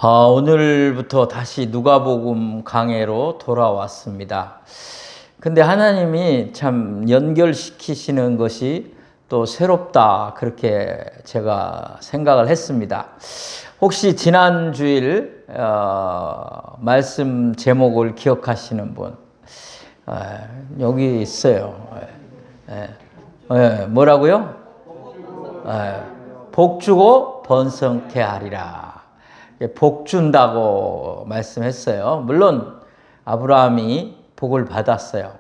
오늘부터 다시 누가복음 강해로 돌아왔습니다. 근데 하나님이 참 연결시키시는 것이 또 새롭다, 그렇게 제가 생각을 했습니다. 혹시 지난 주일 말씀 제목을 기억하시는 분? 여기 있어요. 뭐라고요? 복 주고 번성케 하리라. 복 준다고 말씀했어요. 물론 아브라함이 복을 받았어요.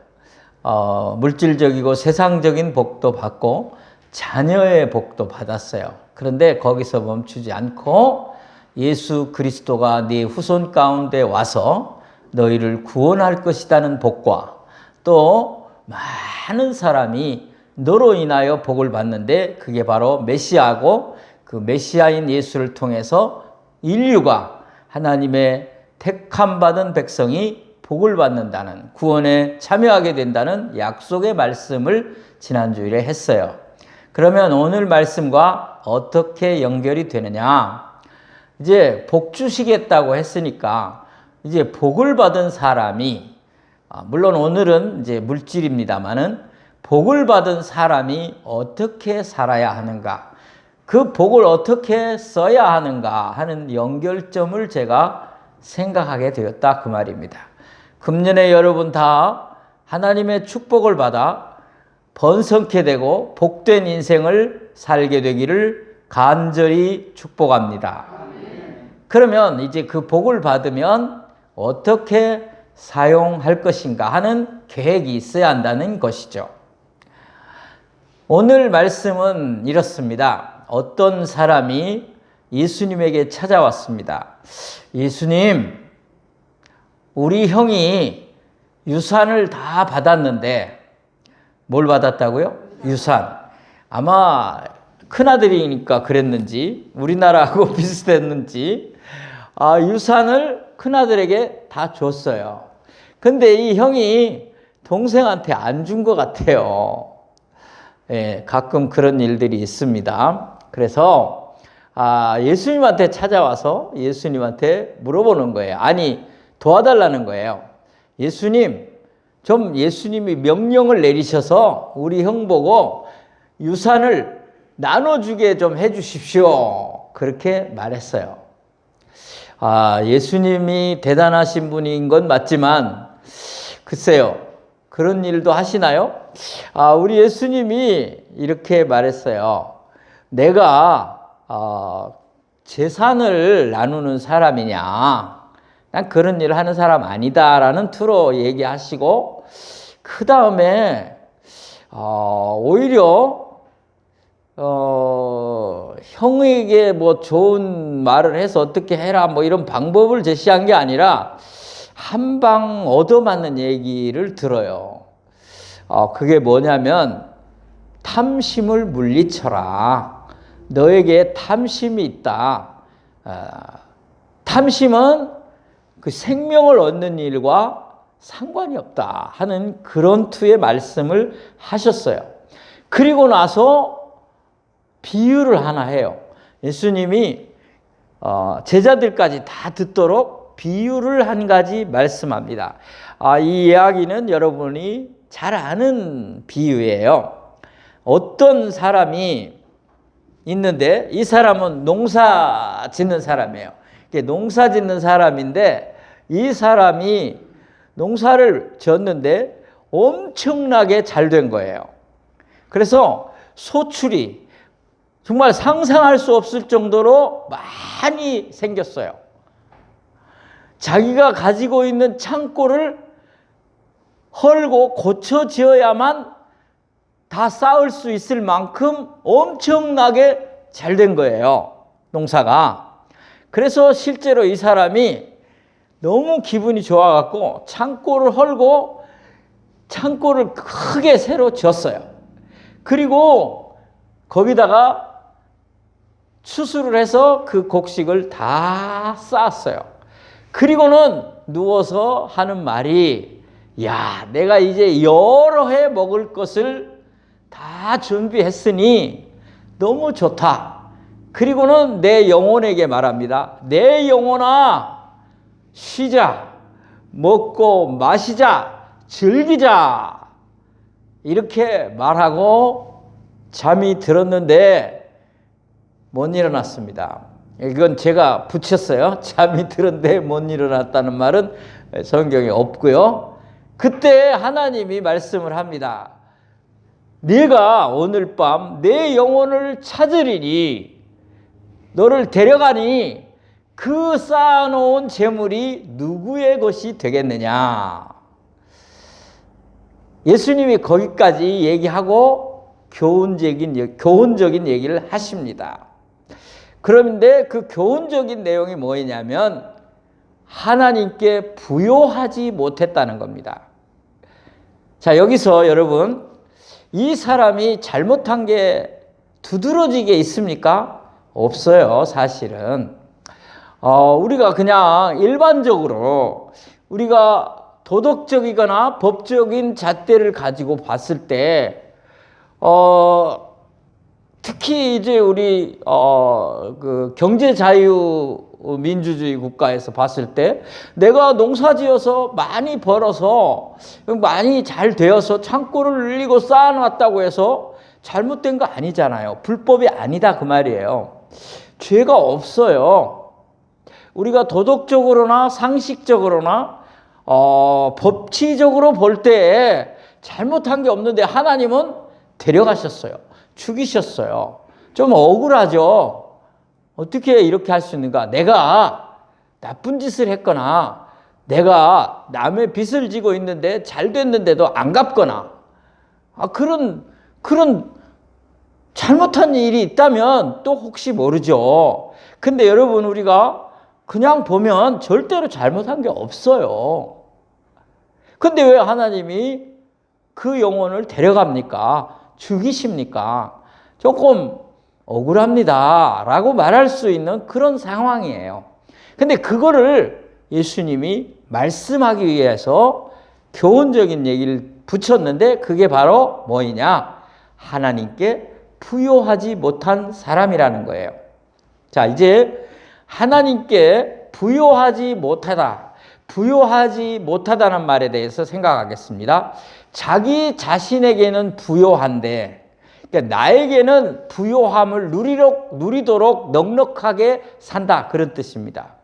물질적이고 세상적인 복도 받고 자녀의 복도 받았어요. 그런데 거기서 멈추지 않고 예수 그리스도가 네 후손 가운데 와서 너희를 구원할 것이라는 복과 또 많은 사람이 너로 인하여 복을 받는데, 그게 바로 메시아고, 그 메시아인 예수를 통해서 인류가, 하나님의 택함 받은 백성이 복을 받는다는, 구원에 참여하게 된다는 약속의 말씀을 지난주일에 했어요. 그러면 오늘 말씀과 어떻게 연결이 되느냐? 이제 복 주시겠다고 했으니까 이제 복을 받은 사람이, 물론 오늘은 이제 물질입니다만은, 복을 받은 사람이 어떻게 살아야 하는가, 그 복을 어떻게 써야 하는가 하는 연결점을 제가 생각하게 되었다, 그 말입니다. 금년에 여러분 다 하나님의 축복을 받아 번성케 되고 복된 인생을 살게 되기를 간절히 축복합니다. 그러면 이제 그 복을 받으면 어떻게 사용할 것인가 하는 계획이 있어야 한다는 것이죠. 오늘 말씀은 이렇습니다. 어떤 사람이 예수님에게 찾아왔습니다. 예수님, 우리 형이 유산을 다 받았는데, 뭘 받았다고요? 유산. 아마 큰아들이니까 그랬는지 우리나라하고 비슷했는지 유산을 큰아들에게 다 줬어요. 근데 이 형이 동생한테 안 준 것 같아요. 가끔 그런 일들이 있습니다. 그래서 예수님한테 찾아와서 예수님한테 물어보는 거예요. 아니, 도와달라는 거예요. 예수님, 좀 예수님이 명령을 내리셔서 우리 형 보고 유산을 나눠주게 좀 해주십시오. 그렇게 말했어요. 예수님이 대단하신 분인 건 맞지만, 글쎄요, 그런 일도 하시나요? 우리 예수님이 이렇게 말했어요. 내가 재산을 나누는 사람이냐? 난 그런 일을 하는 사람 아니다라는 투로 얘기하시고, 그 다음에 오히려 형에게 뭐 좋은 말을 해서 어떻게 해라, 뭐 이런 방법을 제시한 게 아니라 한 방 얻어맞는 얘기를 들어요. 그게 뭐냐면, 탐심을 물리쳐라. 너에게 탐심이 있다. 탐심은 그 생명을 얻는 일과 상관이 없다 하는 그런 투의 말씀을 하셨어요. 그리고 나서 비유를 하나 해요. 예수님이 제자들까지 다 듣도록 비유를 한 가지 말씀합니다. 이 이야기는 여러분이 잘 아는 비유예요. 어떤 사람이 있는데, 이 사람은 농사 짓는 사람이에요. 농사 짓는 사람인데, 이 사람이 농사를 졌는데 엄청나게 잘 된 거예요. 그래서 소출이 정말 상상할 수 없을 정도로 많이 생겼어요. 자기가 가지고 있는 창고를 헐고 고쳐 지어야만 다 쌓을 수 있을 만큼 엄청나게 잘 된 거예요, 농사가. 그래서 실제로 이 사람이 너무 기분이 좋아갖고 창고를 헐고 창고를 크게 새로 지었어요. 그리고 거기다가 추수를 해서 그 곡식을 다 쌓았어요. 그리고는 누워서 하는 말이, 야, 내가 이제 여러 해 먹을 것을 다 준비했으니 너무 좋다. 그리고는 내 영혼에게 말합니다. 내 영혼아, 쉬자, 먹고 마시자, 즐기자. 이렇게 말하고 잠이 들었는데 못 일어났습니다. 이건 제가 붙였어요. 잠이 들었는데 못 일어났다는 말은 성경에 없고요. 그때 하나님이 말씀을 합니다. 네가 오늘 밤 내 영혼을 찾으리니, 너를 데려가니 그 쌓아놓은 재물이 누구의 것이 되겠느냐. 예수님이 거기까지 얘기하고 교훈적인 얘기를 하십니다. 그런데 그 교훈적인 내용이 뭐냐면 하나님께 부요하지 못했다는 겁니다. 자, 여기서 여러분, 이 사람이 잘못한 게 두드러지게 있습니까? 없어요, 사실은. 우리가 그냥 일반적으로 우리가 도덕적이거나 법적인 잣대를 가지고 봤을 때, 특히 이제 우리 그 경제 자유 민주주의 국가에서 봤을 때 내가 농사지어서 많이 벌어서 많이 잘 되어서 창고를 늘리고 쌓아놨다고 해서 잘못된 거 아니잖아요. 불법이 아니다 그 말이에요. 죄가 없어요. 우리가 도덕적으로나 상식적으로나 법치적으로 볼 때 잘못한 게 없는데 하나님은 데려가셨어요. 죽이셨어요. 좀 억울하죠. 어떻게 이렇게 할 수 있는가? 내가 나쁜 짓을 했거나 내가 남의 빚을 지고 있는데 잘 됐는데도 안 갚거나 그런 잘못한 일이 있다면 또 혹시 모르죠. 근데 여러분, 우리가 그냥 보면 절대로 잘못한 게 없어요. 근데 왜 하나님이 그 영혼을 데려갑니까? 죽이십니까? 조금 억울합니다 라고 말할 수 있는 그런 상황이에요. 근데 그거를 예수님이 말씀하기 위해서 교훈적인 얘기를 붙였는데 그게 바로 뭐이냐? 하나님께 부요하지 못한 사람이라는 거예요. 자, 이제 하나님께 부요하지 못하다는 말에 대해서 생각하겠습니다. 자기 자신에게는 부요한데, 그러니까 나에게는 부요함을 누리도록 넉넉하게 산다, 그런 뜻입니다.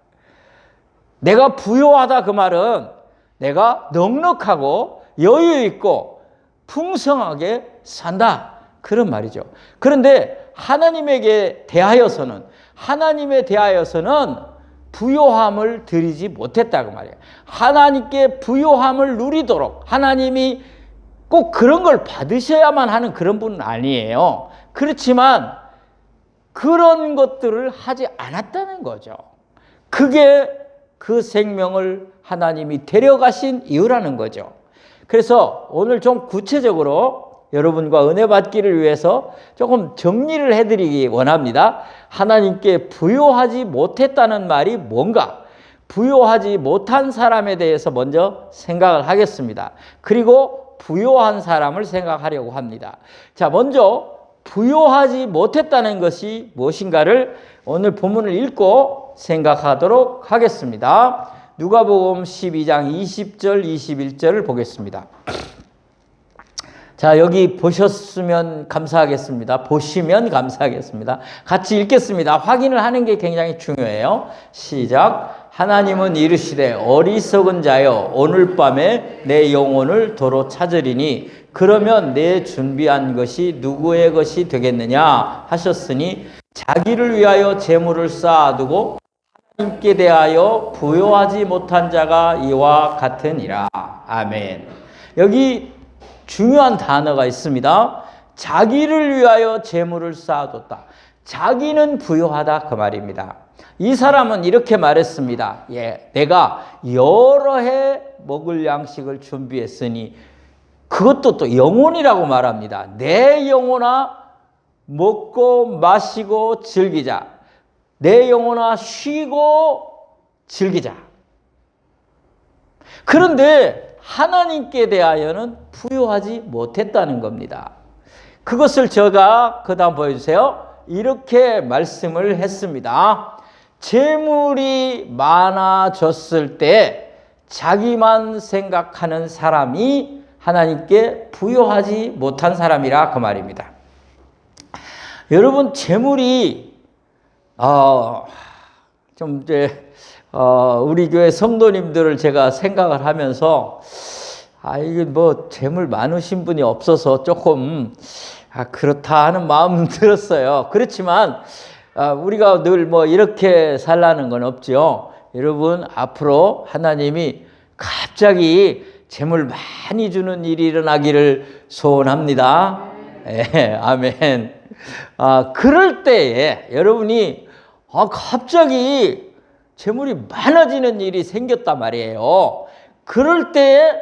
내가 부요하다 그 말은 내가 넉넉하고 여유 있고 풍성하게 산다, 그런 말이죠. 그런데 하나님에 대하여서는 부요함을 드리지 못했다 그 말이에요. 하나님께 부요함을 누리도록, 하나님이 꼭 그런 걸 받으셔야만 하는 그런 분은 아니에요. 그렇지만 그런 것들을 하지 않았다는 거죠. 그게 그 생명을 하나님이 데려가신 이유라는 거죠. 그래서 오늘 좀 구체적으로 여러분과 은혜 받기를 위해서 조금 정리를 해드리기 원합니다. 하나님께 부요하지 못했다는 말이 뭔가, 부요하지 못한 사람에 대해서 먼저 생각을 하겠습니다. 그리고 부요한 사람을 생각하려고 합니다. 자, 먼저 부요하지 못했다는 것이 무엇인가를 오늘 본문을 읽고 생각하도록 하겠습니다. 누가복음 12장 20절 21절을 보겠습니다. 자, 여기 보셨으면 감사하겠습니다. 보시면 감사하겠습니다. 같이 읽겠습니다. 확인을 하는 게 굉장히 중요해요. 시작. 하나님은 이르시되 어리석은 자여 오늘 밤에 내 영혼을 도로 찾으리니 그러면 내 준비한 것이 누구의 것이 되겠느냐 하셨으니 자기를 위하여 재물을 쌓아두고 하나님께 대하여 부요하지 못한 자가 이와 같으니라. 아멘. 여기 중요한 단어가 있습니다. 자기를 위하여 재물을 쌓아뒀다. 자기는 부요하다 그 말입니다. 이 사람은 이렇게 말했습니다. 내가 여러 해 먹을 양식을 준비했으니, 그것도 또 영혼이라고 말합니다. 내 영혼아 먹고 마시고 즐기자. 내 영혼아 쉬고 즐기자. 그런데 하나님께 대하여는 부요하지 못했다는 겁니다. 그것을 제가 그 다음 보여주세요. 이렇게 말씀을 했습니다. 재물이 많아졌을 때 자기만 생각하는 사람이 하나님께 부요하지 못한 사람이라 그 말입니다. 여러분, 재물이 좀 이제 우리 교회 성도님들을 제가 생각을 하면서 이게 뭐 재물 많으신 분이 없어서 조금 그렇다 하는 마음 들었어요. 그렇지만 우리가 늘 뭐 이렇게 살라는 건 없죠. 여러분, 앞으로 하나님이 갑자기 재물 많이 주는 일이 일어나기를 소원합니다. 네, 아멘. 그럴 때에 여러분이 갑자기 재물이 많아지는 일이 생겼단 말이에요. 그럴 때에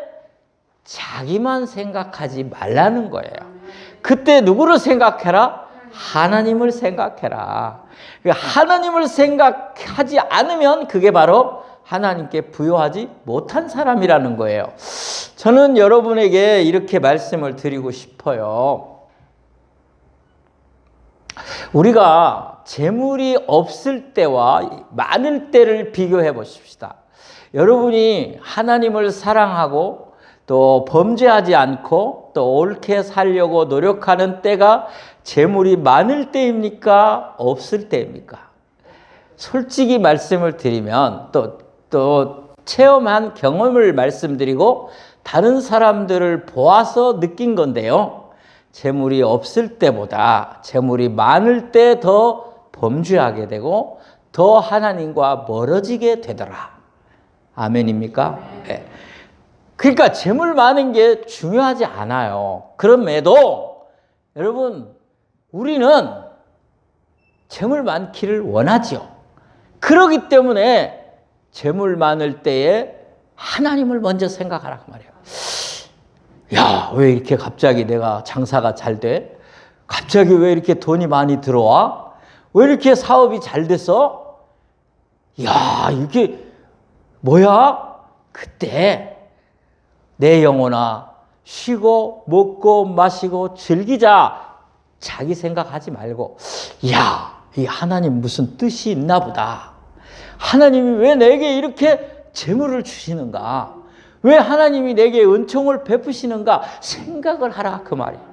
자기만 생각하지 말라는 거예요. 그때 누구를 생각해라? 하나님을 생각해라. 하나님을 생각하지 않으면 그게 바로 하나님께 부요하지 못한 사람이라는 거예요. 저는 여러분에게 이렇게 말씀을 드리고 싶어요. 우리가 재물이 없을 때와 많을 때를 비교해 보십시다. 여러분이 하나님을 사랑하고 또 범죄하지 않고 또 옳게 살려고 노력하는 때가 재물이 많을 때입니까? 없을 때입니까? 솔직히 말씀을 드리면 또 체험한 경험을 말씀드리고 다른 사람들을 보아서 느낀 건데요. 재물이 없을 때보다 재물이 많을 때 더 범죄하게 되고 더 하나님과 멀어지게 되더라. 아멘입니까? 네. 그러니까 재물 많은 게 중요하지 않아요. 그럼에도 여러분, 우리는 재물 많기를 원하죠. 그렇기 때문에 재물 많을 때에 하나님을 먼저 생각하라 그 말이에요. 야, 왜 이렇게 갑자기 내가 장사가 잘 돼? 갑자기 왜 이렇게 돈이 많이 들어와? 왜 이렇게 사업이 잘 돼서? 야, 이게 뭐야? 그때 내 영혼아, 쉬고 먹고 마시고 즐기자. 자기 생각하지 말고, 야, 이 하나님 무슨 뜻이 있나 보다. 하나님이 왜 내게 이렇게 재물을 주시는가? 왜 하나님이 내게 은총을 베푸시는가? 생각을 하라 그 말이에요.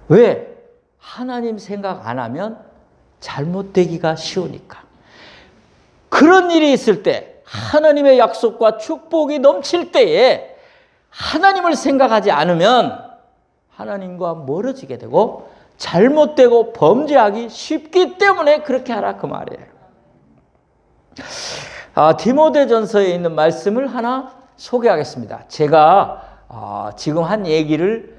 왜? 하나님 생각 안 하면 잘못되기가 쉬우니까. 그런 일이 있을 때, 하나님의 약속과 축복이 넘칠 때에 하나님을 생각하지 않으면 하나님과 멀어지게 되고 잘못되고 범죄하기 쉽기 때문에 그렇게 하라 그 말이에요. 디모데전서에 있는 말씀을 하나 소개하겠습니다. 제가 지금 한 얘기를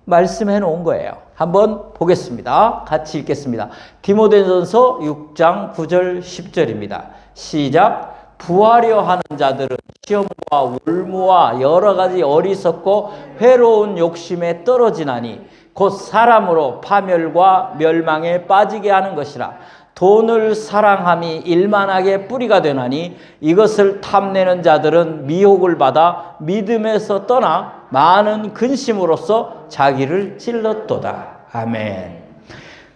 말씀해 놓은 거예요. 한번 보겠습니다. 같이 읽겠습니다. 디모데전서 6장 9절 10절입니다. 시작. 부하려 하는 자들은 시험과 울무와 여러 가지 어리석고 회로운 욕심에 떨어지나니 곧 사람으로 파멸과 멸망에 빠지게 하는 것이라. 돈을 사랑함이 일만하게 뿌리가 되나니 이것을 탐내는 자들은 미혹을 받아 믿음에서 떠나 많은 근심으로써 자기를 찔렀도다. 아멘.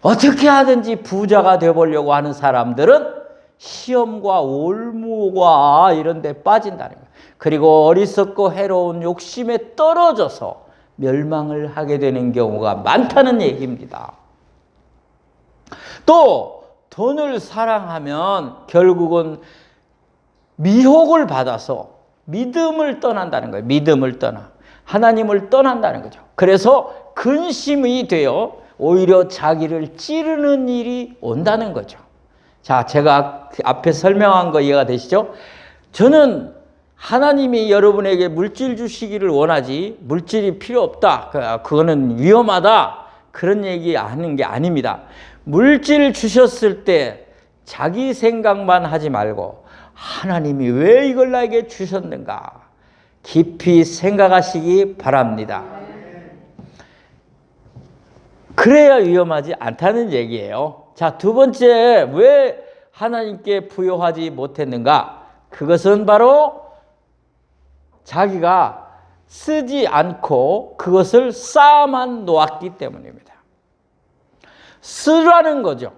어떻게 하든지 부자가 되어보려고 하는 사람들은 시험과 올무와 이런 데 빠진다는 거예요. 그리고 어리석고 해로운 욕심에 떨어져서 멸망을 하게 되는 경우가 많다는 얘기입니다. 또 돈을 사랑하면 결국은 미혹을 받아서 믿음을 떠난다는 거예요. 믿음을 떠나. 하나님을 떠난다는 거죠. 그래서 근심이 되어 오히려 자기를 찌르는 일이 온다는 거죠. 자, 제가 앞에 설명한 거 이해가 되시죠? 저는 하나님이 여러분에게 물질 주시기를 원하지 물질이 필요 없다. 그거는 위험하다. 그런 얘기 하는 게 아닙니다. 물질 주셨을 때 자기 생각만 하지 말고 하나님이 왜 이걸 나에게 주셨는가 깊이 생각하시기 바랍니다. 그래야 위험하지 않다는 얘기예요. 자, 두 번째, 왜 하나님께 부요하지 못했는가? 그것은 바로 자기가 쓰지 않고 그것을 쌓아만 놓았기 때문입니다. 쓰라는 거죠.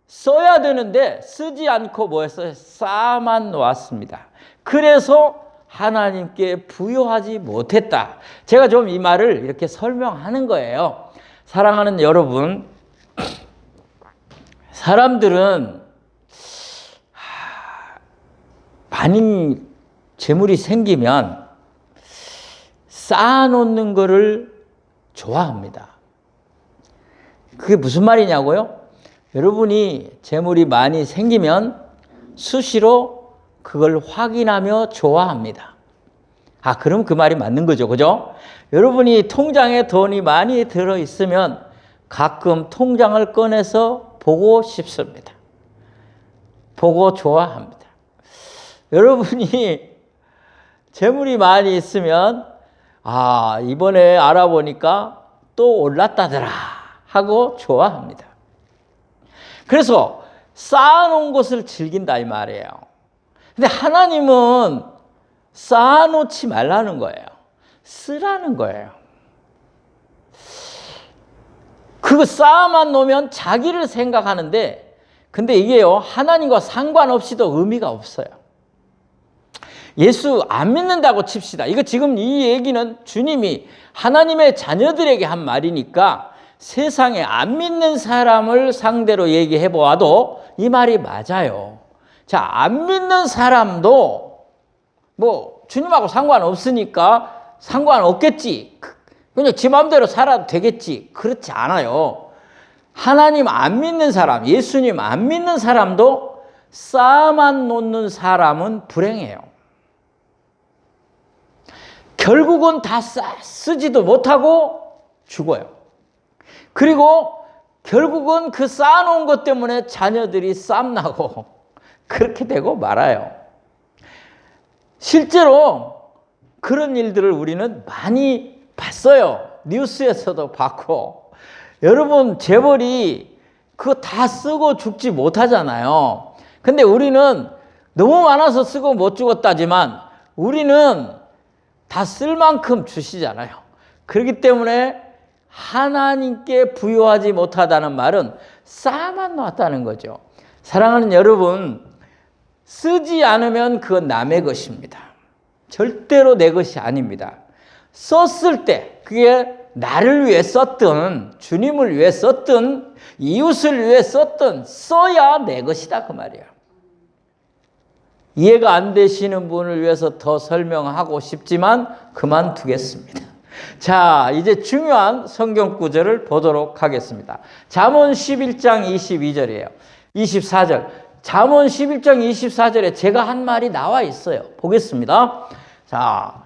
써야 되는데 쓰지 않고 뭐 했어요? 쌓아만 놓았습니다. 그래서 하나님께 부여하지 못했다. 제가 좀 이 말을 이렇게 설명하는 거예요. 사랑하는 여러분, 사람들은 많이 재물이 생기면 쌓아놓는 거를 좋아합니다. 그게 무슨 말이냐고요? 여러분이 재물이 많이 생기면 수시로 그걸 확인하며 좋아합니다. 그럼 그 말이 맞는 거죠. 그죠? 여러분이 통장에 돈이 많이 들어있으면 가끔 통장을 꺼내서 보고 싶습니다. 보고 좋아합니다. 여러분이 재물이 많이 있으면 이번에 알아보니까 또 올랐다더라 하고 좋아합니다. 그래서 쌓아놓은 것을 즐긴다 이 말이에요. 근데 하나님은 쌓아놓지 말라는 거예요. 쓰라는 거예요. 그거 쌓아만 놓으면 자기를 생각하는데, 근데 이게요, 하나님과 상관없이도 의미가 없어요. 예수 안 믿는다고 칩시다. 이거 지금 이 얘기는 주님이 하나님의 자녀들에게 한 말이니까 세상에 안 믿는 사람을 상대로 얘기해 보아도 이 말이 맞아요. 자, 안 믿는 사람도 뭐 주님하고 상관없으니까 상관없겠지. 그냥 지 마음대로 살아도 되겠지. 그렇지 않아요. 하나님 안 믿는 사람, 예수님 안 믿는 사람도 쌓아만 놓는 사람은 불행해요. 결국은 다 쓰지도 못하고 죽어요. 그리고 결국은 그 쌓아놓은 것 때문에 자녀들이 쌈나고 그렇게 되고 말아요. 실제로 그런 일들을 우리는 많이 봤어요. 뉴스에서도 봤고. 여러분 재벌이 그거 다 쓰고 죽지 못하잖아요. 근데 우리는 너무 많아서 쓰고 못 죽었다지만 우리는 다 쓸 만큼 주시잖아요. 그렇기 때문에 하나님께 부여하지 못하다는 말은 쌓아만 놨다는 거죠. 사랑하는 여러분, 쓰지 않으면 그건 남의 것입니다. 절대로 내 것이 아닙니다. 썼을 때 그게 나를 위해 썼든 주님을 위해 썼든 이웃을 위해 썼든 써야 내 것이다 그 말이야. 이해가 안 되시는 분을 위해서 더 설명하고 싶지만 그만두겠습니다. 자, 이제 중요한 성경 구절을 보도록 하겠습니다. 잠언 11장 22절이에요. 24절. 잠언 11장 24절에 제가 한 말이 나와 있어요. 보겠습니다. 자,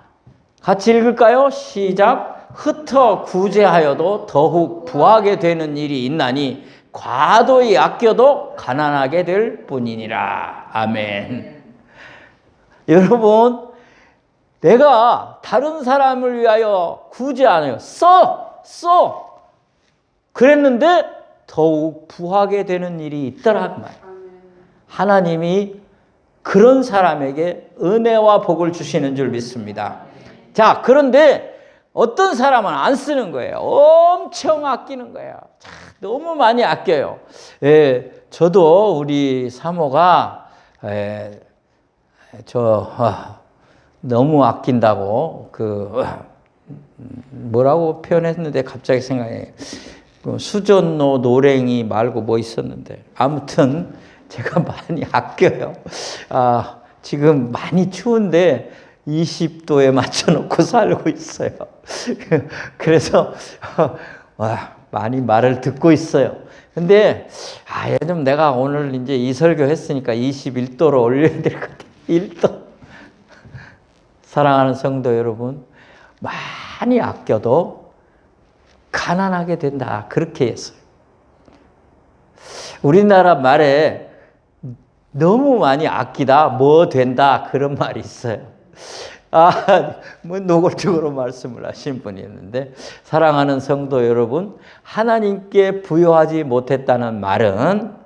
같이 읽을까요? 시작. 흩어 구제하여도 더욱 부하게 되는 일이 있나니 과도히 아껴도 가난하게 될 뿐이니라. 아멘. 여러분, 내가 다른 사람을 위하여 구제하여 써 그랬는데 더욱 부하게 되는 일이 있더라 그 말이에요. 하나님이 그런 사람에게 은혜와 복을 주시는 줄 믿습니다. 자, 그런데 어떤 사람은 안 쓰는 거예요. 엄청 아끼는 거예요. 너무 많이 아껴요. 저도 우리 사모가 너무 아낀다고 뭐라고 표현했는데 갑자기 생각해. 수전노 노랭이 말고 뭐 있었는데 아무튼 제가 많이 아껴요. 지금 많이 추운데 20도에 맞춰놓고 살고 있어요. 그래서 많이 말을 듣고 있어요. 근데 요즘 내가 오늘 이제 이 설교 했으니까 21도로 올려야 될 것 같아요. 1도. 사랑하는 성도 여러분, 많이 아껴도 가난하게 된다. 그렇게 했어요. 우리나라 말에 너무 많이 아끼다, 뭐 된다, 그런 말이 있어요. 뭐 노골적으로 말씀을 하신 분이 있는데, 사랑하는 성도 여러분, 하나님께 부여하지 못했다는 말은,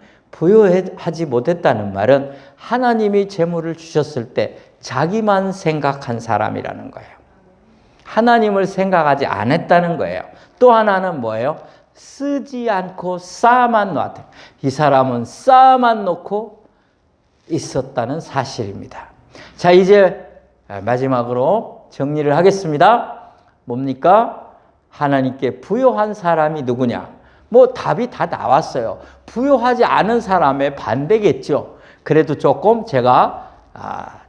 하나님이 재물을 주셨을 때 자기만 생각한 사람이라는 거예요. 하나님을 생각하지 않았다는 거예요. 또 하나는 뭐예요? 쓰지 않고 쌓아만 놨다. 이 사람은 쌓아만 놓고 있었다는 사실입니다. 자, 이제 마지막으로 정리를 하겠습니다. 뭡니까? 하나님께 부요한 사람이 누구냐? 뭐 답이 다 나왔어요. 부요하지 않은 사람의 반대겠죠. 그래도 조금 제가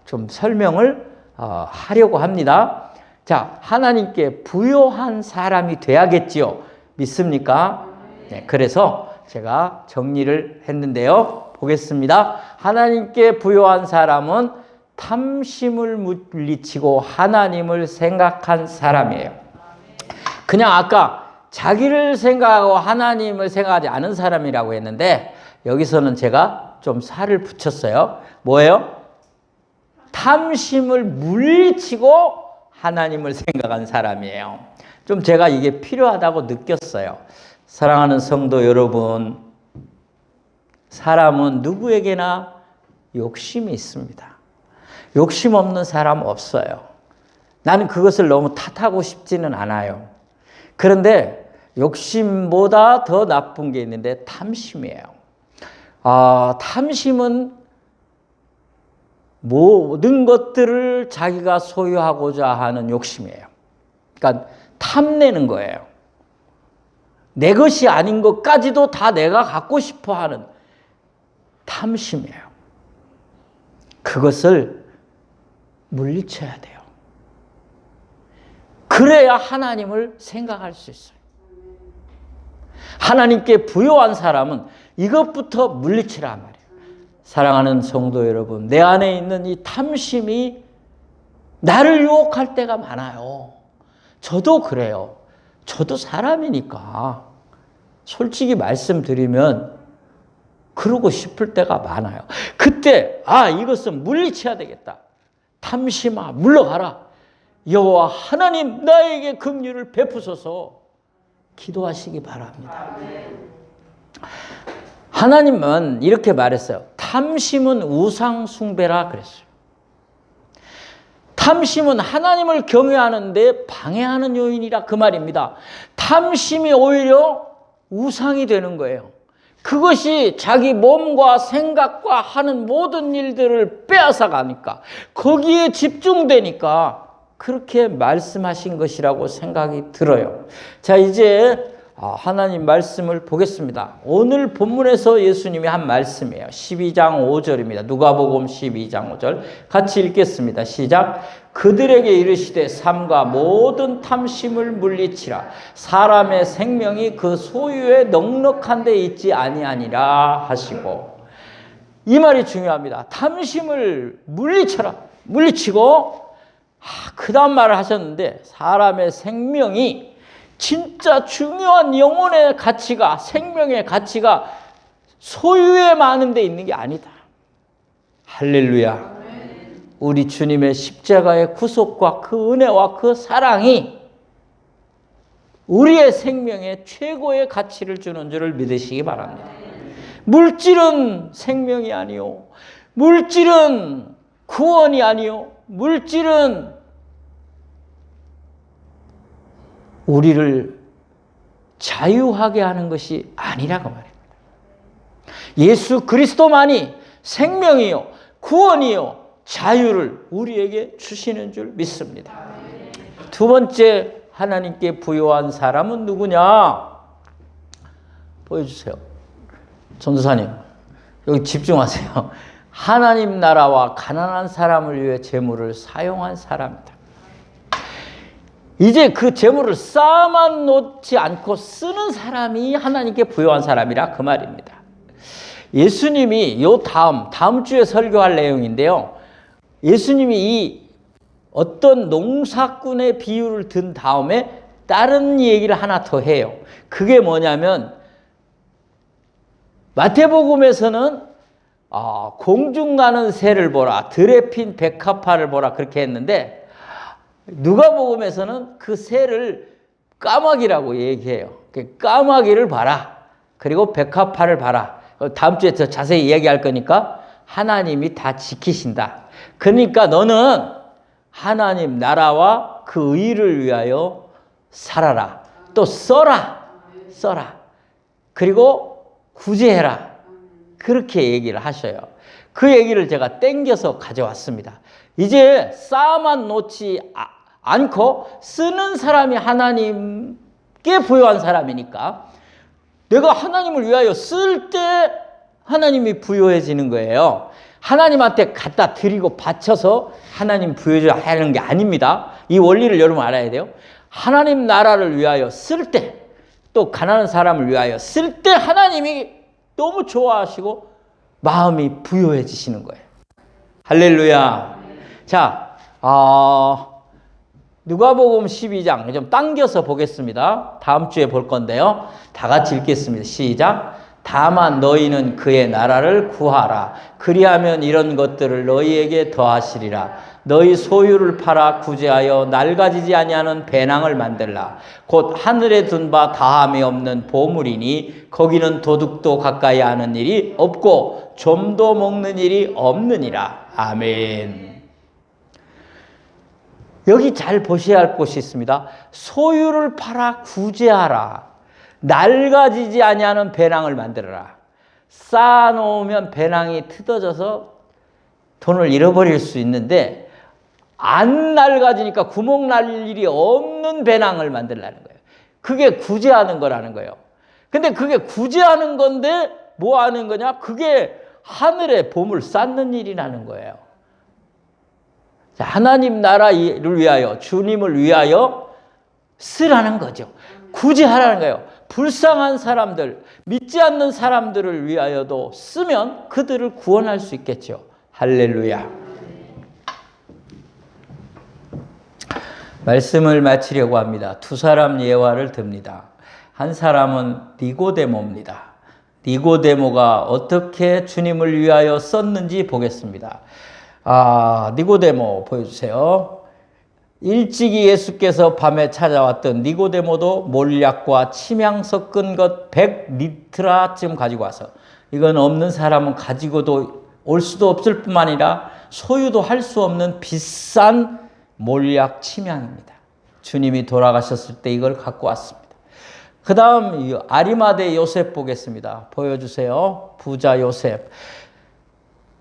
좀 설명을 하려고 합니다. 자, 하나님께 부요한 사람이 돼야겠지요. 믿습니까? 네, 그래서 제가 정리를 했는데요. 보겠습니다. 하나님께 부요한 사람은 탐심을 물리치고 하나님을 생각한 사람이에요. 그냥 아까 자기를 생각하고 하나님을 생각하지 않은 사람이라고 했는데 여기서는 제가 좀 살을 붙였어요. 뭐예요? 탐심을 물리치고 하나님을 생각한 사람이에요. 좀 제가 이게 필요하다고 느꼈어요. 사랑하는 성도 여러분, 사람은 누구에게나 욕심이 있습니다. 욕심 없는 사람 없어요. 나는 그것을 너무 탓하고 싶지는 않아요. 그런데 욕심보다 더 나쁜 게 있는데 탐심이에요. 탐심은 모든 것들을 자기가 소유하고자 하는 욕심이에요. 그러니까 탐내는 거예요. 내 것이 아닌 것까지도 다 내가 갖고 싶어 하는 탐심이에요. 그것을 물리쳐야 돼요. 그래야 하나님을 생각할 수 있어요. 하나님께 부요한 사람은 이것부터 물리치란 말이에요. 사랑하는 성도 여러분, 내 안에 있는 이 탐심이 나를 유혹할 때가 많아요. 저도 그래요. 저도 사람이니까 솔직히 말씀드리면 그러고 싶을 때가 많아요. 그때 이것은 물리쳐야 되겠다. 탐심아 물러가라. 여호와 하나님 나에게 긍휼을 베푸소서 기도하시기 바랍니다. 하나님은 이렇게 말했어요. 탐심은 우상 숭배라 그랬어요. 탐심은 하나님을 경외하는데 방해하는 요인이라 그 말입니다. 탐심이 오히려 우상이 되는 거예요. 그것이 자기 몸과 생각과 하는 모든 일들을 빼앗아 가니까 거기에 집중되니까 그렇게 말씀하신 것이라고 생각이 들어요. 자, 이제 하나님 말씀을 보겠습니다. 오늘 본문에서 예수님이 한 말씀이에요. 12장 5절입니다. 누가복음 12장 5절 같이 읽겠습니다. 시작. 그들에게 이르시되 삼가 모든 탐심을 물리치라. 사람의 생명이 그 소유에 넉넉한 데 있지 아니하니라 하시고. 이 말이 중요합니다. 탐심을 물리쳐라. 물리치고 그 다음 말을 하셨는데 사람의 생명이 진짜 중요한 영혼의 가치가 생명의 가치가 소유에 많은 데 있는 게 아니다. 할렐루야. 우리 주님의 십자가의 구속과 그 은혜와 그 사랑이 우리의 생명에 최고의 가치를 주는 줄을 믿으시기 바랍니다. 물질은 생명이 아니요. 물질은 구원이 아니요. 물질은 우리를 자유하게 하는 것이 아니라고 말입니다. 예수 그리스도만이 생명이요, 구원이요, 자유를 우리에게 주시는 줄 믿습니다. 두 번째, 하나님께 부요한 사람은 누구냐? 보여주세요. 전도사님, 여기 집중하세요. 하나님 나라와 가난한 사람을 위해 재물을 사용한 사람이다. 이제 그 재물을 쌓아만 놓지 않고 쓰는 사람이 하나님께 부요한 사람이라 그 말입니다. 예수님이 다음 주에 설교할 내용인데요. 예수님이 이 어떤 농사꾼의 비유를 든 다음에 다른 얘기를 하나 더 해요. 그게 뭐냐면 마태복음에서는 공중 가는 새를 보라, 들에 핀 백합화를 보라 그렇게 했는데 누가복음에서는 그 새를 까마귀라고 얘기해요. 까마귀를 봐라. 그리고 백합화를 봐라. 다음 주에 더 자세히 이야기할 거니까 하나님이 다 지키신다. 그러니까 너는 하나님 나라와 그 의를 위하여 살아라. 또 써라. 그리고 구제해라. 그렇게 얘기를 하셔요. 그 얘기를 제가 땡겨서 가져왔습니다. 이제 쌓아만 놓지 않고 쓰는 사람이 하나님께 부여한 사람이니까 내가 하나님을 위하여 쓸 때 하나님이 부여해지는 거예요. 하나님한테 갖다 드리고 바쳐서 하나님 부여줘야 하는 게 아닙니다. 이 원리를 여러분 알아야 돼요. 하나님 나라를 위하여 쓸 때, 또 가난한 사람을 위하여 쓸 때 하나님이 너무 좋아하시고 마음이 부여해지시는 거예요. 할렐루야. 자, 누가복음 12장 좀 당겨서 보겠습니다. 다음 주에 볼 건데요. 다 같이 읽겠습니다. 시작. 다만 너희는 그의 나라를 구하라. 그리하면 이런 것들을 너희에게 더하시리라. 너희 소유를 팔아 구제하여 낡아지지 아니하는 배낭을 만들라. 곧 하늘에 둔 바 다함이 없는 보물이니 거기는 도둑도 가까이 하는 일이 없고 좀도 먹는 일이 없느니라. 아멘. 여기 잘 보셔야 할 곳이 있습니다. 소유를 팔아 구제하라. 낡아지지 아니하는 배낭을 만들어라. 쌓아놓으면 배낭이 뜯어져서 돈을 잃어버릴 수 있는데 안 낡아지니까 구멍 날 일이 없는 배낭을 만들라는 거예요. 그게 구제하는 거라는 거예요. 근데 그게 구제하는 건데 뭐 하는 거냐? 그게 하늘에 보물 쌓는 일이라는 거예요. 하나님 나라를 위하여, 주님을 위하여 쓰라는 거죠. 구제하라는 거예요. 불쌍한 사람들, 믿지 않는 사람들을 위하여도 쓰면 그들을 구원할 수 있겠죠. 할렐루야. 말씀을 마치려고 합니다. 두 사람 예화를 듭니다. 한 사람은 니고데모입니다. 니고데모가 어떻게 주님을 위하여 썼는지 보겠습니다. 니고데모 보여주세요. 일찍이 예수께서 밤에 찾아왔던 니고데모도 몰약과 침향 섞은 것 100리트라쯤 가지고 와서, 이건 없는 사람은 가지고도 올 수도 없을 뿐만 아니라 소유도 할 수 없는 비싼 몰약 침향입니다. 주님이 돌아가셨을 때 이걸 갖고 왔습니다. 그 다음 아리마대 요셉 보겠습니다. 보여주세요. 부자 요셉.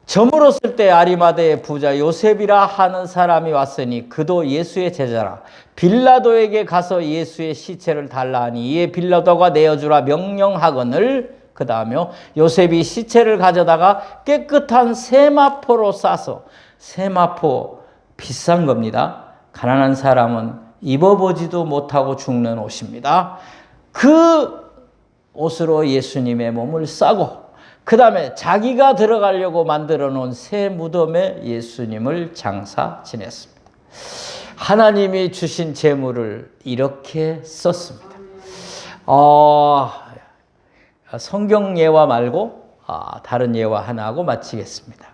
저물었을 때 아리마대의 부자 요셉이라 하는 사람이 왔으니 그도 예수의 제자라. 빌라도에게 가서 예수의 시체를 달라 하니 이에 빌라도가 내어주라 명령하거늘. 그 다음에 요셉이 시체를 가져다가 깨끗한 세마포로 싸서, 세마포 비싼 겁니다. 가난한 사람은 입어보지도 못하고 죽는 옷입니다. 그 옷으로 예수님의 몸을 싸고 그 다음에 자기가 들어가려고 만들어 놓은 새 무덤에 예수님을 장사 지냈습니다. 하나님이 주신 재물을 이렇게 썼습니다. 성경 예화 말고 다른 예화 하나 하고 마치겠습니다.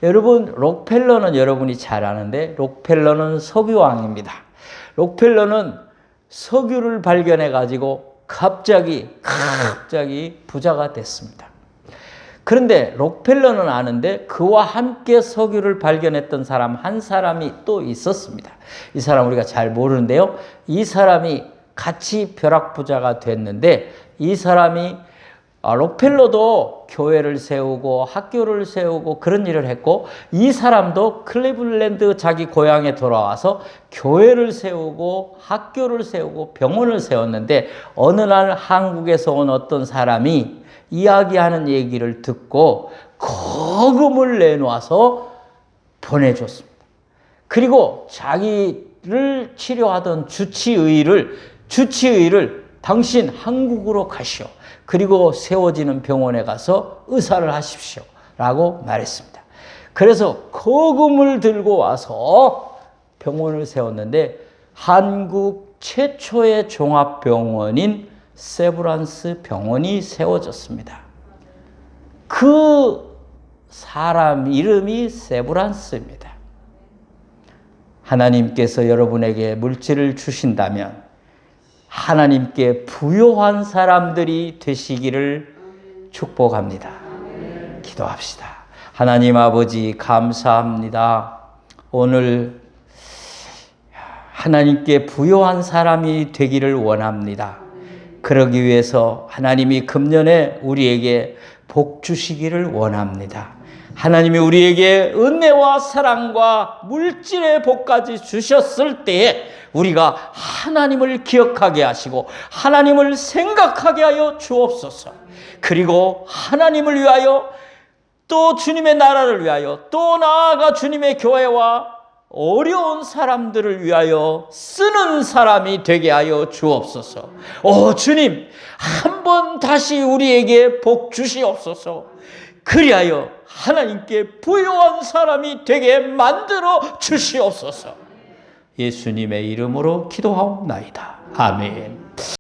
여러분, 록펠러는 여러분이 잘 아는데 록펠러는 석유왕입니다. 록펠러는 석유를 발견해 가지고 갑자기 부자가 됐습니다. 그런데 록펠러는 아는데 그와 함께 석유를 발견했던 사람 한 사람이 또 있었습니다. 이 사람 우리가 잘 모르는데요. 이 사람이 같이 벼락부자가 됐는데 이 사람이 록펠러도 교회를 세우고 학교를 세우고 그런 일을 했고 이 사람도 클리블랜드 자기 고향에 돌아와서 교회를 세우고 학교를 세우고 병원을 세웠는데 어느 날 한국에서 온 어떤 사람이 이야기하는 얘기를 듣고 거금을 내놓아서 보내줬습니다. 그리고 자기를 치료하던 주치의를 당신 한국으로 가시오. 그리고 세워지는 병원에 가서 의사를 하십시오. 라고 말했습니다. 그래서 거금을 들고 와서 병원을 세웠는데 한국 최초의 종합병원인 세브란스 병원이 세워졌습니다. 그 사람 이름이 세브란스입니다. 하나님께서 여러분에게 물질을 주신다면 하나님께 부요한 사람들이 되시기를 축복합니다. 기도합시다. 하나님 아버지 감사합니다. 오늘 하나님께 부요한 사람이 되기를 원합니다. 그러기 위해서 하나님이 금년에 우리에게 복 주시기를 원합니다. 하나님이 우리에게 은혜와 사랑과 물질의 복까지 주셨을 때에 우리가 하나님을 기억하게 하시고 하나님을 생각하게 하여 주옵소서. 그리고 하나님을 위하여 또 주님의 나라를 위하여 또 나아가 주님의 교회와 어려운 사람들을 위하여 쓰는 사람이 되게 하여 주옵소서. 오 주님, 한번 다시 우리에게 복 주시옵소서. 그리하여 하나님께 부요한 사람이 되게 만들어 주시옵소서. 예수님의 이름으로 기도하옵나이다. 아멘.